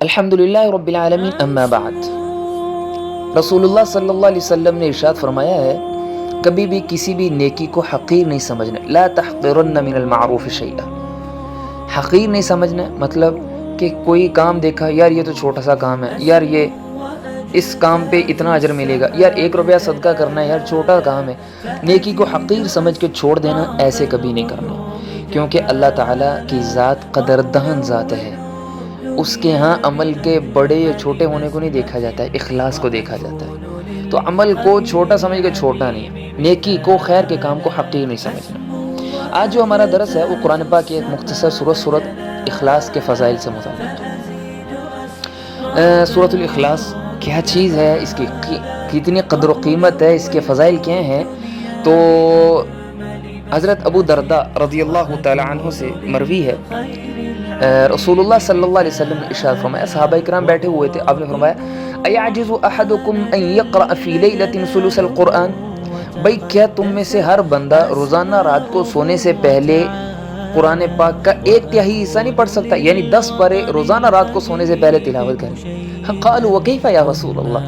الحمدللہ رب العالمین اما بعد۔ رسول اللہ صلی اللہ علیہ وسلم نے ارشاد فرمایا ہے کبھی بھی کسی بھی نیکی کو حقیر نہیں سمجھنا، لا تحقرن من المعروف شیئا، حقیر نہیں سمجھنا مطلب کہ کوئی کام دیکھا یار یہ تو چھوٹا سا کام ہے، یار یہ اس کام پہ اتنا اجر ملے گا، یار 1 روپیہ صدقہ کرنا ہے، یار چھوٹا کام ہے، نیکی کو حقیر سمجھ کے چھوڑ دینا، ایسے کبھی نہیں کرنا، کیونکہ اللہ تعالیٰ کی ذات قدردان ذات ہے، اس کے ہاں عمل کے بڑے یا چھوٹے ہونے کو نہیں دیکھا جاتا ہے، اخلاص کو دیکھا جاتا ہے۔ تو عمل کو چھوٹا سمجھ کے چھوڑنا نہیں، نیکی کو، خیر کے کام کو حقیر نہیں سمجھنا۔ آج جو ہمارا درس ہے وہ قرآن پاک کی ایک مختصر سورت اخلاص کے فضائل سے متعلق ہے۔ سورۃ الاخلاص کیا چیز ہے، اس کی کتنی قدر و قیمت ہے، اس کے فضائل کیا ہیں، تو حضرت ابو درداء رضی اللہ تعالی عنہ سے مروی ہے، رسول اللہ صلی اللہ علیہ وسلم نے ارشاد فرمایا، صحابہ کرام بیٹھے ہوئے تھے، آپ نے فرمایا ایعجز احدکم ان یقرأ فی لیلۃ ثلث القرآن، بھئی کیا تم میں سے ہر بندہ روزانہ رات کو سونے سے پہلے قرآن پاک کا 1/3 حصہ نہیں پڑھ سکتا، یعنی 10 پارے روزانہ رات کو سونے سے پہلے تلاوت کریں؟ قالوا وکیف یا رسول اللہ،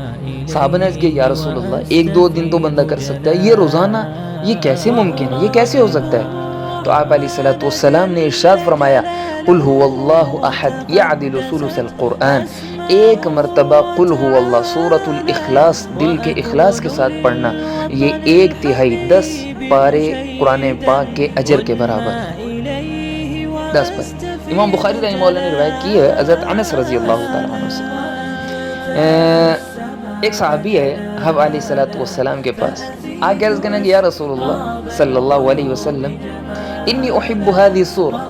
صحابہ نے کہا یا رسول اللہ 1-2 دن تو بندہ کر سکتا ہے، یہ روزانہ یہ کیسے ممکن ہے، یہ کیسے ہو سکتا ہے؟ تو آپ علیہ الصلوۃ والسلام نے ارشاد فرمایا قل هو اللہ احد یعدل ثلث القرآن، ایک مرتبہ قل هو اللہ سورۃ الاخلاص دل کے اخلاص کے ساتھ پڑھنا، یہ 1/3 10 پارے قرآن پاک کے اجر کے برابر ہے، 10 پارے۔ امام بخاری رحمہ اللہ نے روایت کی ہے حضرت انس رضی اللہ تعالیٰ عنہ سے، ایک صحابی ہے حضرت علیہ الصلوۃ والسلام کے پاس آ کے عرض کرنے کہ یا رسول اللہ صلی اللہ علیہ وسلم انی احب هذه السورہ،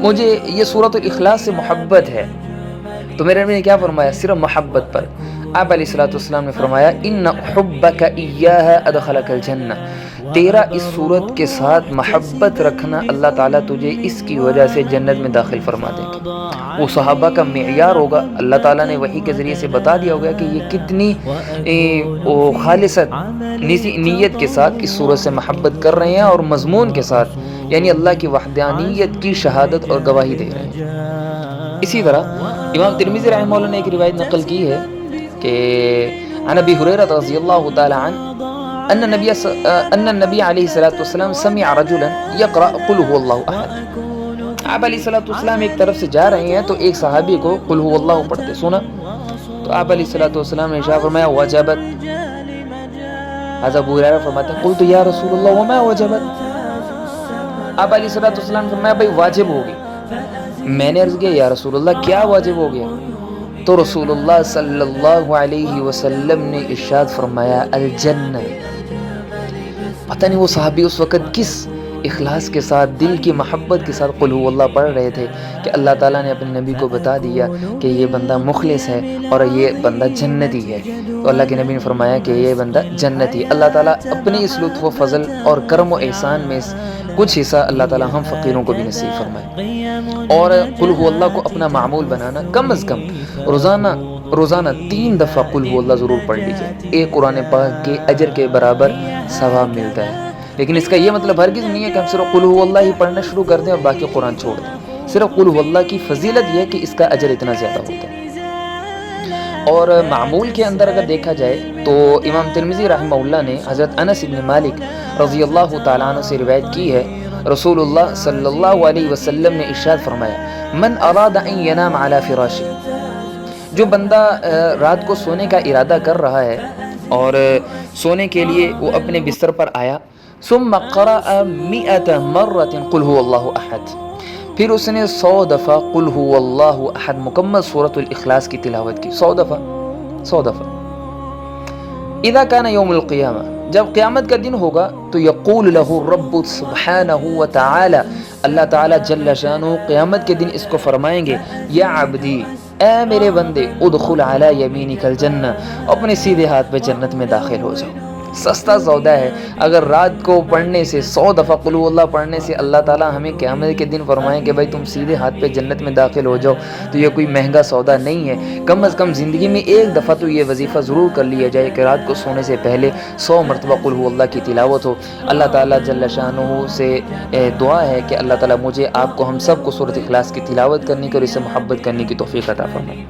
مجھے یہ سورۃ الاخلاص سے محبت ہے، تو میرے نبی نے کیا فرمایا؟ صرف محبت پر آپ علیہ الصلوۃ والسلام نے فرمایا ان حبک ایاھا ادخلک الجنہ، تیرا اس سورت کے ساتھ محبت رکھنا اللہ تعالیٰ تجھے اس کی وجہ سے جنت میں داخل فرما دیں گے۔ وہ صحابہ کا معیار ہوگا، اللہ تعالیٰ نے وحی کے ذریعے سے بتا دیا ہوگا کہ یہ کتنی خالصت نیت کے ساتھ اس سورت سے محبت کر رہے ہیں، اور مضمون کے ساتھ یعنی اللہ کی وحدانیت کی شہادت اور گواہی دے رہے ہیں۔ اسی طرح امام ترمذی رحمہ اللہ نے ایک روایت نقل کی ہے کہ عن ابی ہریرہ رضی اللہ تعالی عنہ ان النبی علیہ الصلوۃ والسلام سمع رجلا یقرأ قل هو اللہ احد، آپ علیہ الصلوۃ والسلام ایک طرف سے جا رہے ہیں تو ایک صحابی کو قل هو اللہ پڑھتے سنا، تو آپ علیہ الصلوۃ والسلام نے ارشاد فرمایا وجبت، حضرت ابو ہریرہ فرماتے ہیں قلت یا رسول اللہ وما وجبت، آپ علیہ الصلوۃ والسلام نے فرمایا بھائی واجب ہو گئی، میں نے عرض کیا یا رسول اللہ کیا واجب ہو گیا؟ تو رسول اللہ صلی اللہ علیہ وسلم نے ارشاد فرمایا الجنہ۔ پتہ نہیں وہ صحابی اس وقت کس اخلاص کے ساتھ، دل کی محبت کے ساتھ قل هو اللہ پڑھ رہے تھے کہ اللہ تعالیٰ نے اپنے نبی کو بتا دیا کہ یہ بندہ مخلص ہے اور یہ بندہ جنتی ہے، تو اللہ کے نبی نے فرمایا کہ یہ بندہ جنتی ہے۔ اللہ تعالیٰ اپنے اس لطف و فضل اور کرم و احسان میں کچھ حصہ اللہ تعالیٰ ہم فقیروں کو بھی نصیب فرمائے، اور قل هو اللہ کو اپنا معمول بنانا، کم از کم روزانہ 3 دفعہ قل هو اللہ ضرور پڑھ لیجیے، ایک قرآن پاک کے اجر کے برابر ثواب ملتا ہے۔ لیکن اس کا یہ مطلب ہرگز نہیں ہے کہ ہم صرف قل هو اللہ ہی پڑھنا شروع کر دیں اور باقی قرآن چھوڑ دیں، صرف قل هو اللہ کی فضیلت یہ ہے کہ اس کا اجر اتنا زیادہ ہوتا ہے۔ اور معمول کے اندر اگر دیکھا جائے تو امام ترمذی رحمہ اللہ نے حضرت انس بن مالک رضی اللہ تعالیٰ عنہ سے روایت کی ہے، رسول اللہ صلی اللہ علیہ وسلم نے ارشاد فرمایا من اراد ان ینام علی فراشہ، جو بندہ رات کو سونے کا ارادہ کر رہا ہے اور سونے کے لیے وہ اپنے بستر پر آیا، ثم قرأ 100 مرة قل هو اللہ احد، پھر اس نے 100 دفعہ قل هو اللہ احد مکمل سورۃ الاخلاص کی تلاوت کی، 100 دفعہ۔ اذا کان یوم القیامہ، جب قیامت کا دن ہوگا تو یقول له الرب سبحانہ وتعالی، اللہ تعالیٰ جل شانہ قیامت کے دن اس کو فرمائیں گے یا عبدی، اے میرے بندے ادخل علی یمینک الجنہ، اپنے سیدھے ہاتھ پہ جنت میں داخل ہو جاؤ، سستا سودا ہے. اگر رات کو پڑھنے سے 100 دفعہ قل هو اللہ پڑھنے سے اللہ تعالیٰ ہمیں قیامت کے دن فرمائیں کہ بھائی تم سیدھے ہاتھ پہ جنت میں داخل ہو جاؤ، تو یہ کوئی مہنگا سودا نہیں ہے. کم از کم زندگی میں ایک دفعہ تو یہ وظیفہ ضرور کر لیا جائے کہ رات کو سونے سے پہلے 100 مرتبہ قل هو اللہ کی تلاوت ہو. اللہ تعالیٰ جل شانہ سے دعا ہے کہ اللہ تعالیٰ مجھے آپ کو ہم سب کو سورۃ اخلاص کی تلاوت کرنے کی اور اسے محبت کرنے کی توفیق عطا فرمائے.